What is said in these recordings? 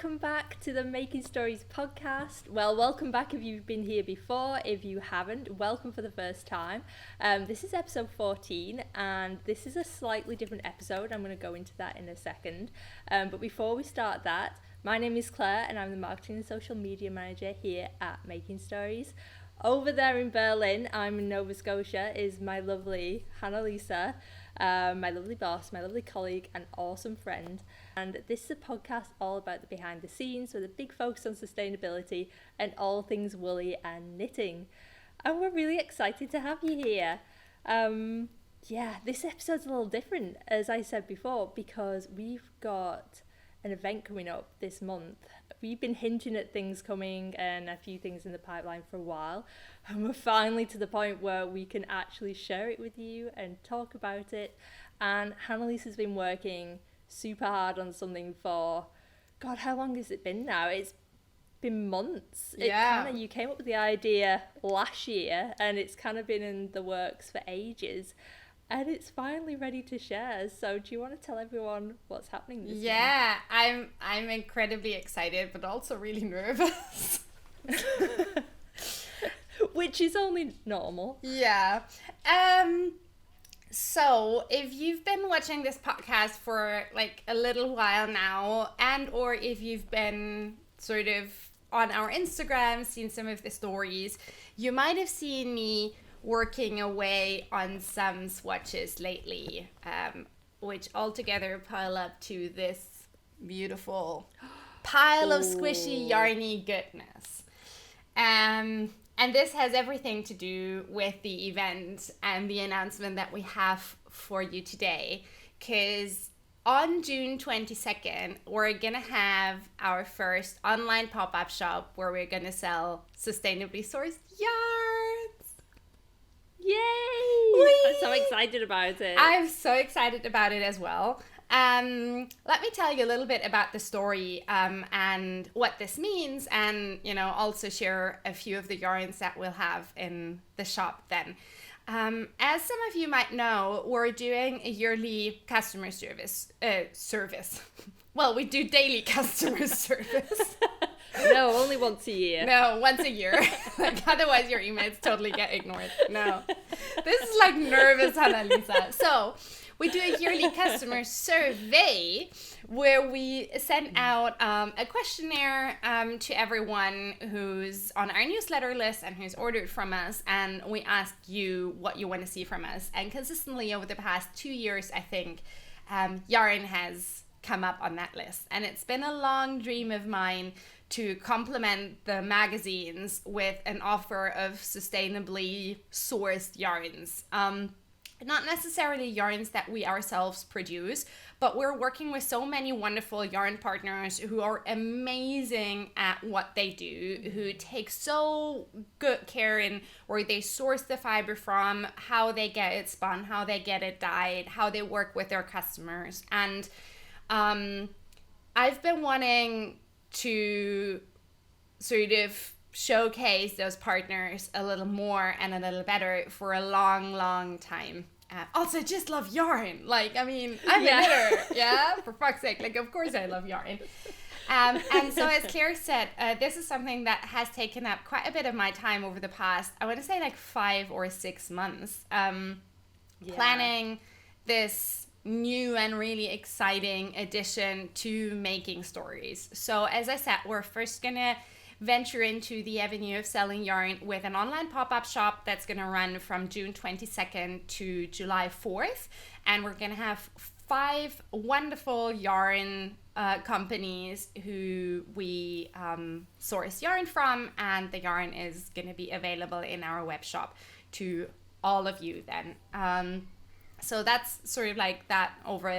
welcome back to the Making Stories podcast. Well, welcome back if you've been here before. If you haven't, welcome for the first time. This is episode 14, and this is a slightly different episode. I'm going to go into that in a second. But before we start that, my name is Claire, and I'm the Marketing and Social Media Manager here at Making Stories. Over there in Berlin, I'm in Nova Scotia, is my lovely Hannah-Lisa, my lovely boss, my lovely colleague, and awesome friend. And this is a podcast all about the behind the scenes with a big focus on sustainability and all things woolly and knitting. And we're really excited to have you here. This episode's a little different, as I said before, because we've got an event coming up this month. We've been hinting at things coming and a few things in the pipeline for a while, and we're finally to the point where we can actually share it with you and talk about it. And Hannah-Lisa's been working super hard on something for, God, how long has it been now? It's been months. Yeah. You came up with the idea last year, and it's kind of been in the works for ages. And it's finally ready to share. So do you want to tell everyone what's happening this month? I'm incredibly excited, but also really nervous. Which is only normal. Yeah. So if you've been watching this podcast for like a little while now, and or if you've been sort of on our Instagram, seen some of the stories, you might have seen me working away on some swatches lately, which altogether pile up to this beautiful pile of squishy, yarny goodness. And this has everything to do with the event and the announcement that we have for you today, because on June 22nd, we're going to have our first online pop-up shop where we're going to sell sustainably sourced yarns. Yay! Whee! I'm so excited about it. I'm so excited about it as well. Let me tell you a little bit about the story and what this means, and also share a few of the yarns that we'll have in the shop then. As some of you might know, we're doing a yearly customer service. Well, we do daily customer service. No, only once a year. No, once a year. Like, otherwise your emails totally get ignored. No. This is like nervous Hannah-Lisa. So we do a yearly customer survey where we send out a questionnaire to everyone who's on our newsletter list and who's ordered from us. And we ask you what you want to see from us. And consistently over the past 2 years, I think, yarn has come up on that list. And it's been a long dream of mine to complement the magazines with an offer of sustainably sourced yarns. Not necessarily yarns that we ourselves produce, but we're working with so many wonderful yarn partners who are amazing at what they do, who take so good care in where they source the fiber from, how they get it spun, how they get it dyed, how they work with their customers. And I've been wanting to sort of showcase those partners a little more and a little better for a long time. Also, just love yarn. Like, I mean, I'm a knitter, yeah? For fuck's sake, like, of course I love yarn. And so, as Claire said, this is something that has taken up quite a bit of my time over the past, I want to say like 5 or 6 months, planning this new and really exciting addition to Making Stories. So as I said, we're first gonna venture into the avenue of selling yarn with an online pop-up shop that's gonna run from June 22nd to July 4th, and we're gonna have 5 wonderful yarn companies who we source yarn from, and the yarn is gonna be available in our web shop to all of you then. So that's sort of like that over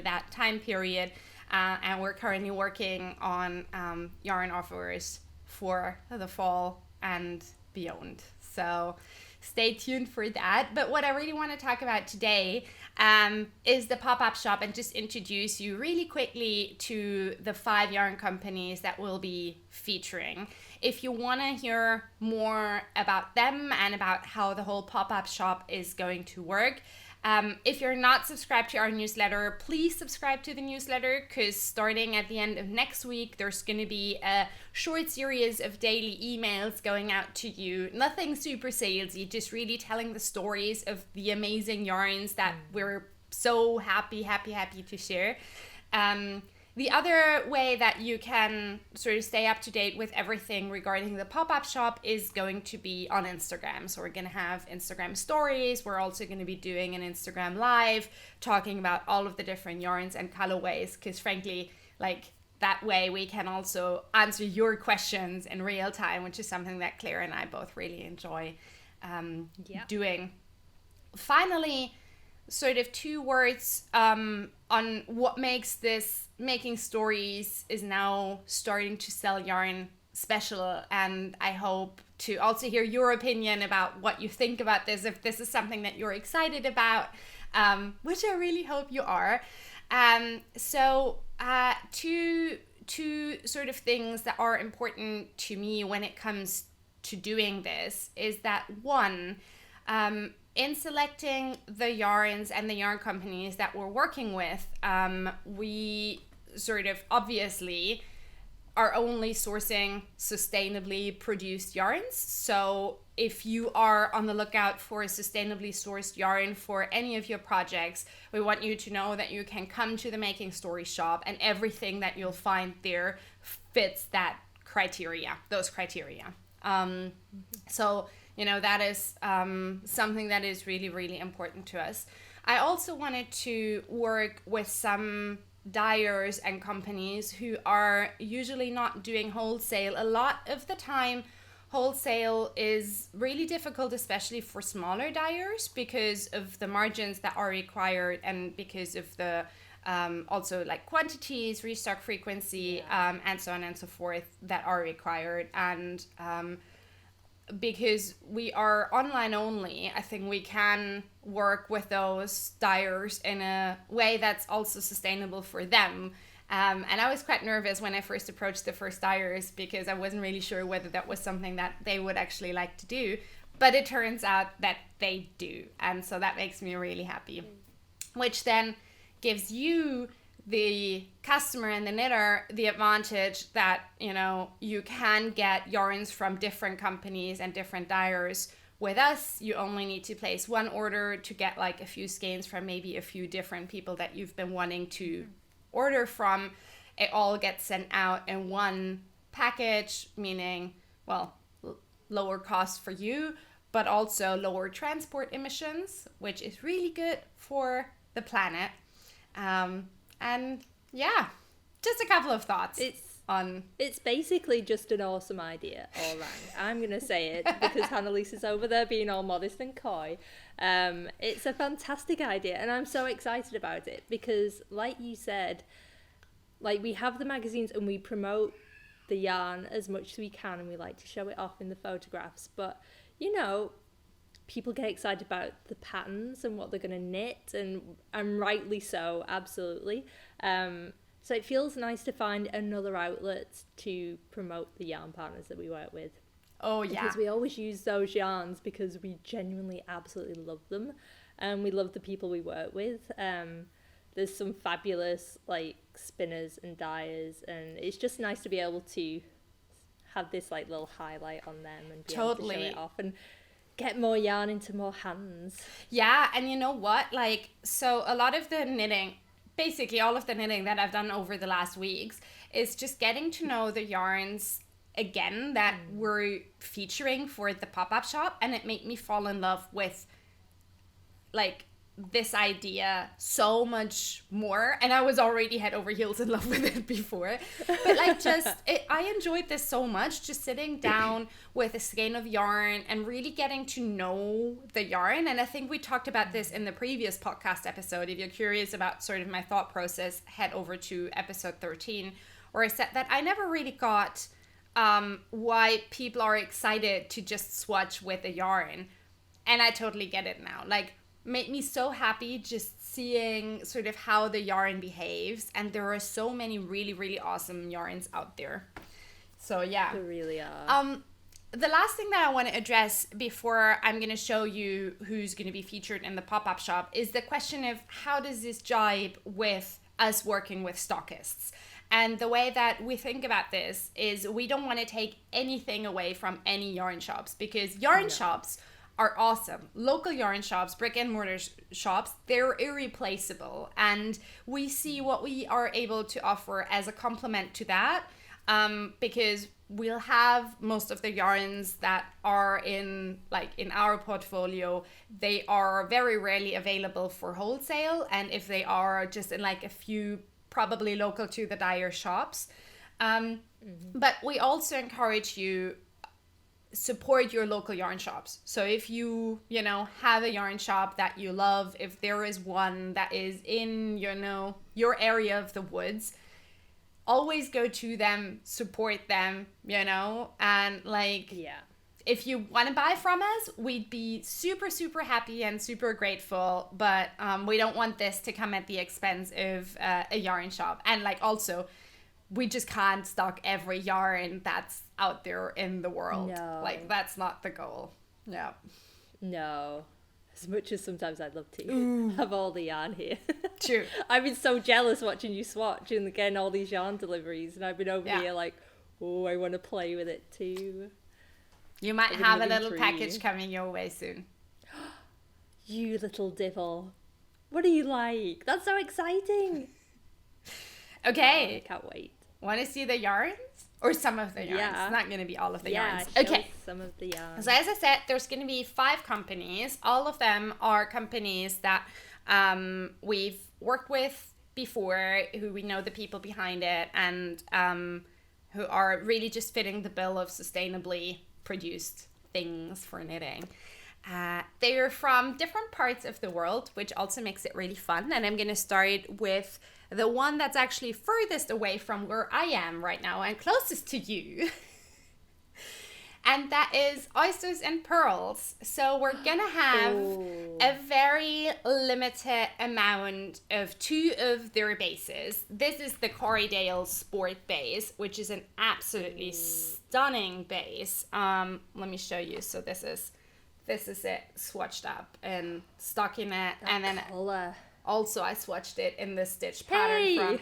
that time period, and we're currently working on yarn offers for the fall and beyond. So stay tuned for that. But what I really want to talk about today is the pop-up shop, and just introduce you really quickly to the 5 yarn companies that we'll be featuring. If you want to hear more about them and about how the whole pop-up shop is going to work, If you're not subscribed to our newsletter, please subscribe to the newsletter, because starting at the end of next week, there's going to be a short series of daily emails going out to you. Nothing super salesy, just really telling the stories of the amazing yarns that we're so happy to share. The other way that you can sort of stay up to date with everything regarding the pop-up shop is going to be on Instagram. So we're going to have Instagram stories. We're also going to be doing an Instagram live talking about all of the different yarns and colorways, because frankly, like, that way we can also answer your questions in real time, which is something that Claire and I both really enjoy doing. Finally, sort of 2 words on what makes this making stories is now starting to sell yarn special, and I hope to also hear your opinion about what you think about this, if this is something that you're excited about, which I really hope you are. So two sort of things that are important to me when it comes to doing this is that, one, in selecting the yarns and the yarn companies that we're working with, we sort of obviously are only sourcing sustainably produced yarns. So if you are on the lookout for a sustainably sourced yarn for any of your projects, we want you to know that you can come to the Making Stories shop, and everything that you'll find there fits those criteria. So, you know, that is something that is really, really important to us. I also wanted to work with some dyers and companies who are usually not doing wholesale. A lot of the time, wholesale is really difficult, especially for smaller dyers, because of the margins that are required and because of the also like quantities, restock frequency, and so on and so forth that are required. And because we are online only, I think we can work with those dyers in a way that's also sustainable for them. And I was quite nervous when I first approached the first dyers, because I wasn't really sure whether that was something that they would actually like to do. But it turns out that they do. And so that makes me really happy. Which then gives you, the customer and the knitter, the advantage that, you know, you can get yarns from different companies and different dyers. With us, you only need to place one order to get like a few skeins from maybe a few different people that you've been wanting to order from. It all gets sent out in one package, meaning, well, lower cost for you, but also lower transport emissions, which is really good for the planet. And yeah, just a couple of thoughts. It's basically just an awesome idea all around. I'm going to say it because Hannah-Lise is over there being all modest and coy. It's a fantastic idea, and I'm so excited about it because, like you said, like, we have the magazines and we promote the yarn as much as we can, and we like to show it off in the photographs. But, you know, people get excited about the patterns and what they're going to knit, and rightly so, absolutely. So it feels nice to find another outlet to promote the yarn partners that we work with. Oh, yeah. Because we always use those yarns because we genuinely absolutely love them, and we love the people we work with. There's some fabulous, like, spinners and dyers, and it's just nice to be able to have this, like, little highlight on them and be able to show it off and get more yarn into more hands. Yeah, and you know what? Like, so a lot of the knitting, basically all of the knitting that I've done over the last weeks is just getting to know the yarns again that we're featuring for the pop-up shop, and it made me fall in love with, like, this idea so much more, and I was already head over heels in love with it before, but like, I enjoyed this so much, just sitting down with a skein of yarn and really getting to know the yarn. And I think we talked about this in the previous podcast episode. If you're curious about sort of my thought process, head over to episode 13, where I said that I never really got why people are excited to just swatch with a yarn, and I totally get it now. Like, made me so happy just seeing sort of how the yarn behaves, and there are so many really, really awesome yarns out there. So yeah, there really are. the last thing that I want to address before I'm going to show you who's going to be featured in the pop-up shop is the question of how does this jibe with us working with stockists? And the way that we think about this is we don't want to take anything away from any yarn shops, because yarn shops are awesome. Local yarn shops, brick and mortar shops, they're irreplaceable. And we see what we are able to offer as a complement to that, because we'll have most of the yarns that are in our portfolio, they are very rarely available for wholesale. And if they are, just in like a few probably local to the dyer shops. But we also encourage you support your local yarn shops. So if you have a yarn shop that you love, if there is one that is in your area of the woods, always go to them, support them, and if you want to buy from us, we'd be super, super happy and super grateful. But we don't want this to come at the expense of a yarn shop. And also, we just can't stock every yarn that's out there in the world. No. That's not the goal. Yeah. No. As much as sometimes I'd love to have all the yarn here. True. I've been so jealous watching you swatch and getting all these yarn deliveries. And I've been over here I want to play with it too. You might have a little package coming your way soon. You little devil. What are you like? That's so exciting. Okay. I can't wait. Want to see the yarns? Or some of the yarns. Yeah. It's not going to be all of the yarns. Show Okay. some of the yarns. So as I said, there's going to be 5 companies. All of them are companies that we've worked with before, who we know the people behind it, and who are really just fitting the bill of sustainably produced things for knitting. They're from different parts of the world, which also makes it really fun. And I'm going to start with the one that's actually furthest away from where I am right now and closest to you. And that is Oysters and Pearls. So we're going to have a very limited amount of 2 of their bases. This is the Corriedale Sport base, which is an absolutely stunning base. Let me show you. So this is it swatched up and stockinette. And then color. Also I swatched it in the stitch pattern from...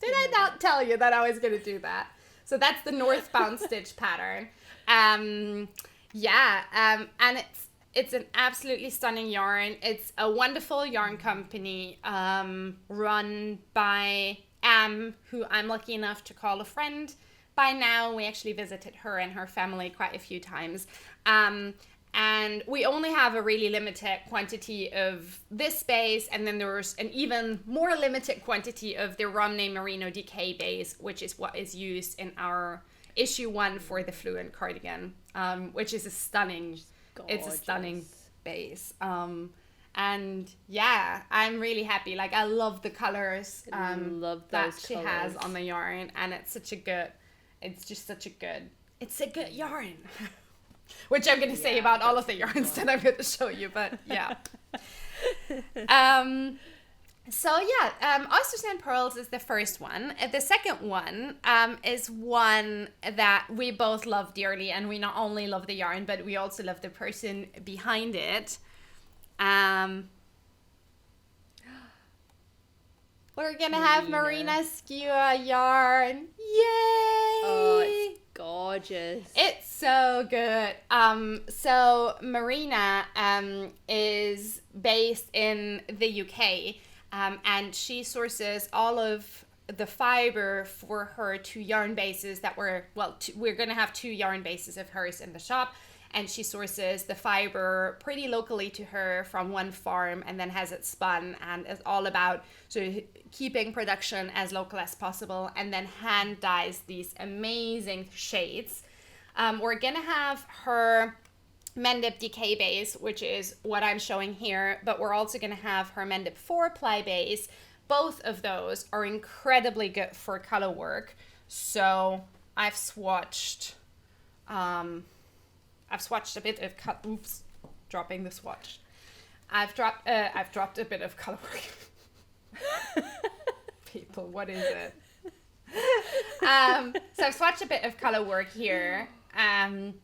Did I not tell you that I was going to do that? So that's the northbound stitch pattern. And it's an absolutely stunning yarn. It's a wonderful yarn company run by Am, who I'm lucky enough to call a friend by now. We actually visited her and her family quite a few times. And we only have a really limited quantity of this base, and then there's an even more limited quantity of the Romney Merino DK base, which is what is used in our issue 1 for the Fluent cardigan, which is a stunning base. And yeah, I'm really happy. I love the colors love that those she colors. has on the yarn, and it's a good yarn. Which I'm going to say about all of the yarns that I'm going to show you, but yeah. Oysters and Pearls is the first one. The second one is one that we both love dearly, and we not only love the yarn, but we also love the person behind it. We're going to have Marina Skewer yarn. Yay! Oh, it's gorgeous. It's so good. So Marina is based in the UK, and she sources all of the fiber for her 2 yarn bases that we're going to have 2 yarn bases of hers in the shop. And she sources the fiber pretty locally to her from one farm, and then has it spun, and is all about sort of keeping production as local as possible, and then hand dyes these amazing shades. We're gonna have her Mendip DK base, which is what I'm showing here, but we're also gonna have her Mendip 4-ply base. Both of those are incredibly good for color work. So I've swatched a bit of dropping the swatch. I've dropped a bit of color work. People, what is it? So I've swatched a bit of color work here, And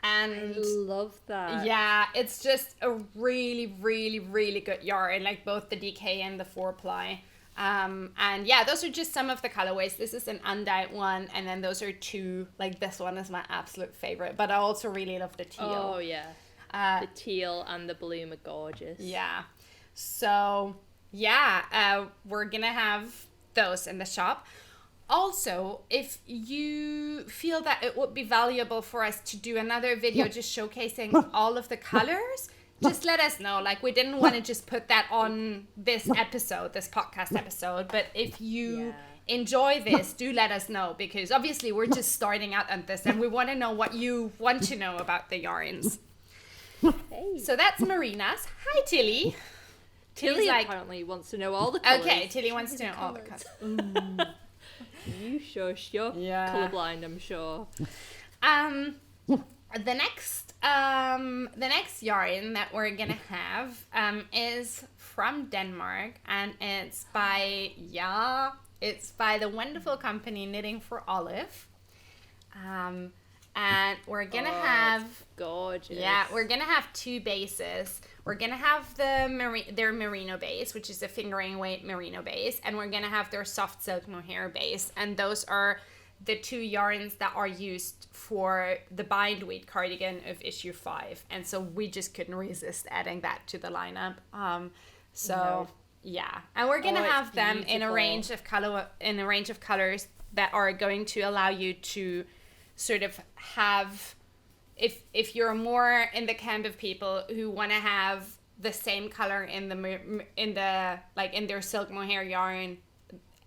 I love that. yeah, it's just a really, really, really good yarn, like both the DK and the 4-ply. And yeah, those are just some of the colorways. This is an undyed one, and then those are two. Like this one is my absolute favorite, but I also really love the teal. Oh yeah, the teal and the bloom are gorgeous. Yeah. So yeah, we're gonna have those in the shop. Also, if you feel that it would be valuable for us to do another video just showcasing all of the colors, just let us know. Like, we didn't want to just put that on this episode, this podcast episode, but if you enjoy this, do let us know, because obviously we're just starting out on this and we want to know what you want to know about the yarns. Hey. So that's Marina's. Hi, Tilly. Tilly apparently wants to know all the colors. Okay, Tilly wants to know all the colors. You shush. You're colorblind, I'm sure. The next yarn that we're gonna have is from Denmark, and it's by the wonderful company Knitting for Olive. And we're gonna have gorgeous. Yeah, we're gonna have two bases. We're gonna have their merino base, which is a fingering weight merino base, and we're gonna have their soft silk mohair base, and those are the two yarns that are used for the bindweed cardigan of issue 5, and so we just couldn't resist adding that to the lineup. Yeah, and we're gonna have them in a range of colors that are going to allow you to sort of have, if you're more in the camp of people who want to have the same color in their silk mohair yarn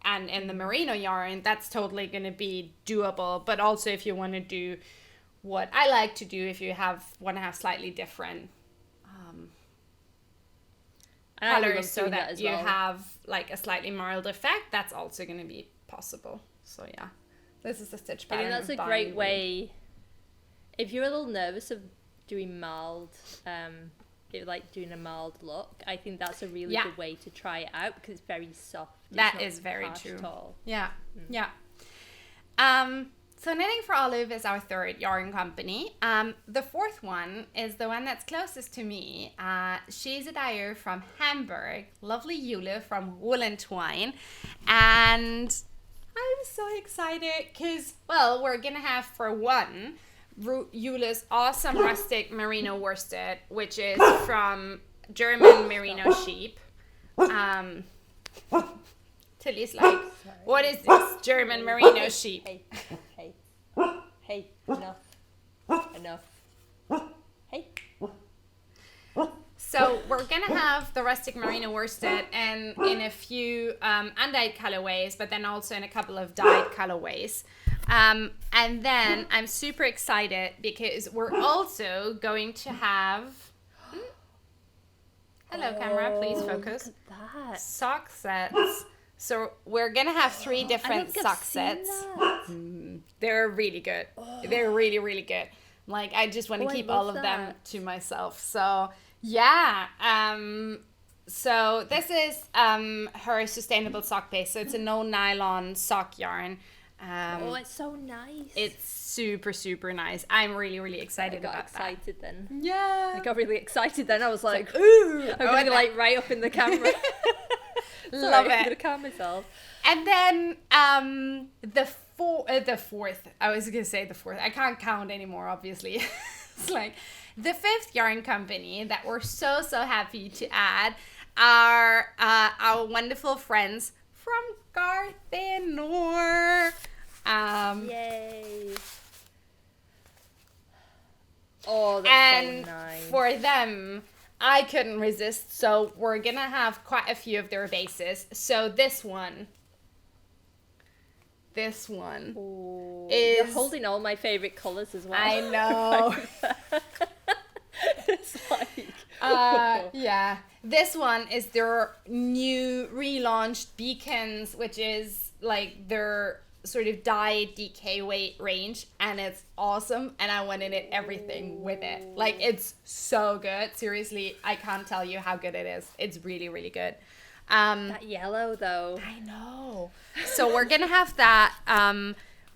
and in the merino yarn, that's totally going to be doable. But also if you want to do what I like to do, if you want to have slightly different colors so that you have like a slightly mild effect, that's also going to be possible. So yeah, this is the stitch pattern. I think that's a great way. If you're a little nervous of doing mild, doing a mild look, I think that's a really good way to try it out, because it's very soft. That is very true. At all. Yeah, yeah. So Knitting for Olive is our third yarn company. The fourth one is the one that's closest to me. She's a dyer from Hamburg, lovely Jule from Woolen Twine, and I'm so excited because, well, we're gonna have, for one, Jule's awesome rustic merino worsted, which is from German merino sheep. Tilly's like, what is this German merino sheep? Hey, enough. Hey. So we're gonna have the rustic merino worsted and in a few undyed colorways, but then also in a couple of dyed colorways. And then I'm super excited because we're also going to have, hello camera, please focus, Look at that. sock sets. So we're gonna have 3 different sock sets. They're really good. They're really, really good. Like, I just want to keep all of them to myself. So yeah. So this is her sustainable sock base. So it's a no nylon sock yarn. It's so nice. It's super, super nice. I'm really, really excited about that. I got excited then. Yeah. I got really excited then. I was like, ooh. I'm going to be like right up in the camera. Love it. I'm going to calm myself. And then the fourth. I was going to say the fourth. I can't count anymore, obviously. It's like the fifth yarn company that we're so, so happy to add are our wonderful friends from Garthenor. Yay. Oh, that's so nice. For them, I couldn't resist, so we're gonna have quite a few of their bases. So this one Ooh, is... You're holding all my favorite colours as well. I know. It's like... yeah. This one is their new relaunched Beacons, which is like their sort of dyed DK weight range, and it's awesome, and I want to knit everything with it. Like, it's so good. Seriously, I can't tell you how good it is. It's really, really good. That yellow though. I know. So we're gonna have that.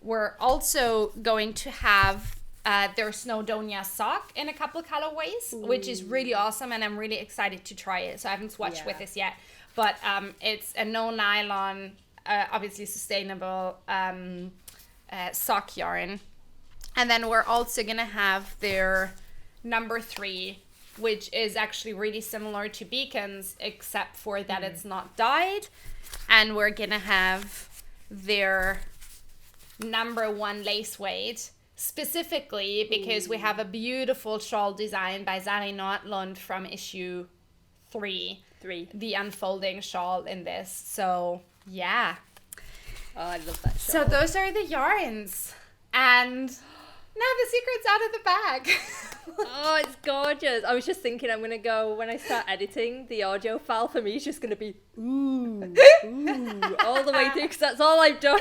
We're also going to have their Snowdonia sock in a couple colorways, which is really awesome, and I'm really excited to try it. So I haven't swatched with this yet, but it's a no nylon, obviously sustainable sock yarn. And then we're also gonna have their number 3, which is actually really similar to Beacon's, except for that it's not dyed. And we're gonna have their number 1 lace weight, specifically because we have a beautiful shawl design by Sally Nordlund from issue 3, the unfolding shawl in this. So yeah. Oh, I love that shawl. So those are the yarns, and now the secret's out of the bag. Oh, it's gorgeous. I was just thinking I'm going to go, when I start editing, the audio file for me is just going to be ooh, all the way through, because that's all I've done.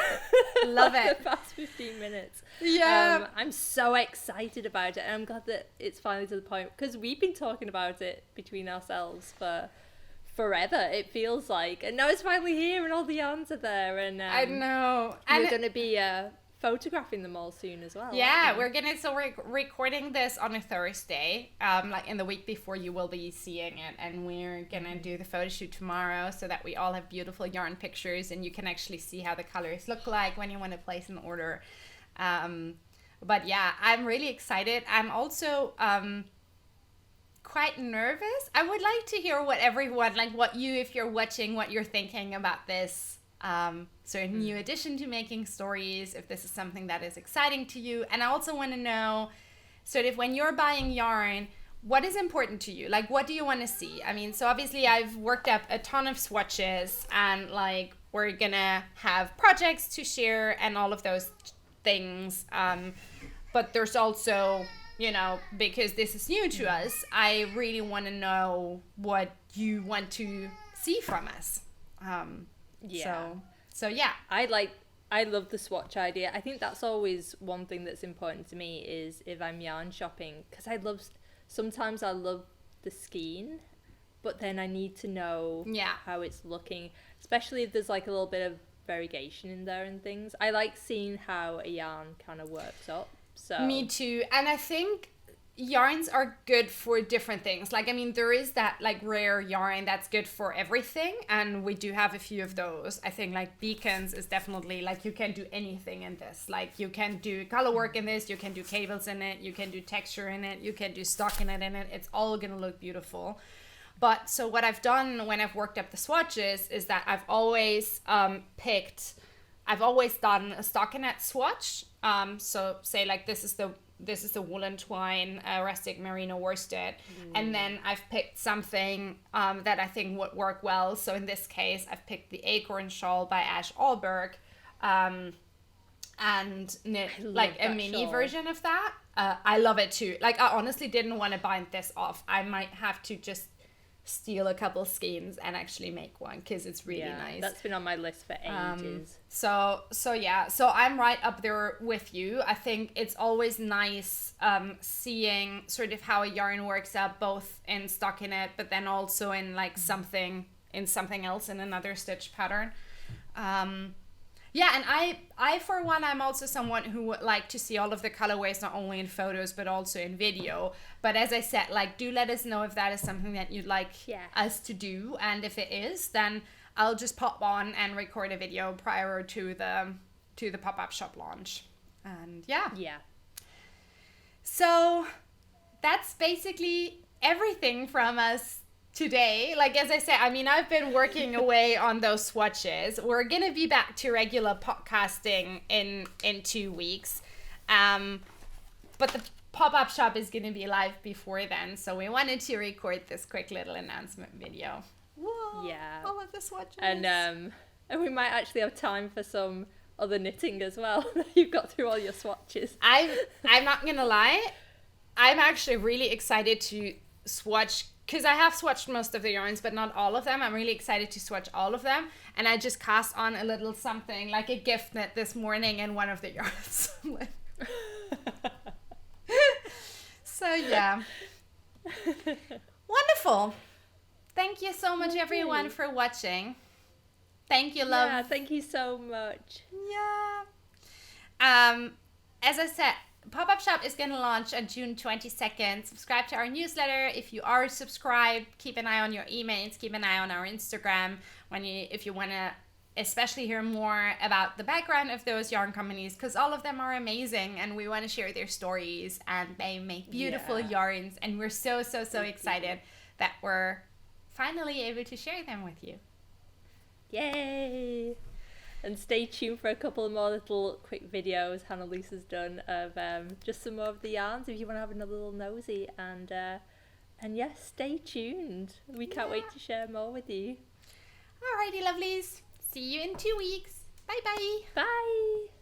Love it. The past 15 minutes. Yeah. I'm so excited about it, and I'm glad that it's finally to the point, because we've been talking about it between ourselves for forever, it feels like, and now it's finally here and all the yarns are there, and I know. And we're going to be photographing them all soon as well. Yeah, we're recording this on a Thursday, like in the week before you will be seeing it, and we're gonna do the photo shoot tomorrow so that we all have beautiful yarn pictures and you can actually see how the colors look like when you want to place an order. But yeah, I'm really excited. I'm also quite nervous. I would like to hear what everyone, like what you, if you're watching, what you're thinking about this sort of new addition to making stories, if this is something that is exciting to you. And I also want to know sort of when you're buying yarn, what is important to you? Like, what do you want to see? I mean, so obviously I've worked up a ton of swatches, and like we're gonna have projects to share and all of those things. But there's also, you know, because this is new to us, I really want to know what you want to see from us. So yeah. I love the swatch idea. I think that's always one thing that's important to me, is if I'm yarn shopping, because sometimes I love the skein, but then I need to know how it's looking, especially if there's like a little bit of variegation in there and things. I like seeing how a yarn kind of works up. So me too. And I think yarns are good for different things. Like, I mean, there is that like rare yarn that's good for everything, and we do have a few of those. I think like Beacons is definitely like, you can do anything in this. Like, you can do color work in this, you can do cables in it, you can do texture in it, you can do stockinette in it. It's all gonna look beautiful. But so what I've done when I've worked up the swatches is that I've always done a stockinette swatch. So say like this is the woolen twine, rustic merino worsted, and then I've picked something that I think would work well. So in this case, I've picked the Acorn Shawl by Ash Allberg, and knit like a mini version of that. I love it too. Like, I honestly didn't want to bind this off. I might have to just steal a couple skeins and actually make one, because it's really nice. That's been on my list for ages. So I'm right up there with you. I think it's always nice seeing sort of how a yarn works out, both in stockinette but then also in like something else, in another stitch pattern. And I for one, I'm also someone who would like to see all of the colorways, not only in photos but also in video. But as I said, like, do let us know if that is something that you'd like us to do, and if it is, then I'll just pop on and record a video prior to the pop-up shop launch. And yeah. So that's basically everything from us today. Like, as I said, I mean, I've been working away on those swatches. We're gonna be back to regular podcasting in 2 weeks, but the pop-up shop is gonna be live before then, so we wanted to record this quick little announcement video. Whoa, all of the swatches. And we might actually have time for some other knitting as well. You've got through all your swatches. I'm not gonna lie, I'm actually really excited to swatch, because I have swatched most of the yarns, but not all of them. I'm really excited to swatch all of them. And I just cast on a little something, like a gift knit this morning in one of the yarns. So yeah. Wonderful. Thank you so much, everyone, for watching. Thank you, love. Yeah, thank you so much. Yeah. As I said, Pop-up shop is going to launch on June 22nd. Subscribe to our newsletter. If you are subscribed, keep an eye on your emails, keep an eye on our Instagram if you want to especially hear more about the background of those yarn companies, because all of them are amazing and we want to share their stories, and they make beautiful yarns, and we're so excited that we're finally able to share them with you. Yay! And stay tuned for a couple of more little quick videos Hannah Lisa's done of just some more of the yarns if you want to have another little nosy. And yes, stay tuned. We can't wait to share more with you. Alrighty, lovelies. See you in 2 weeks. Bye-bye. Bye.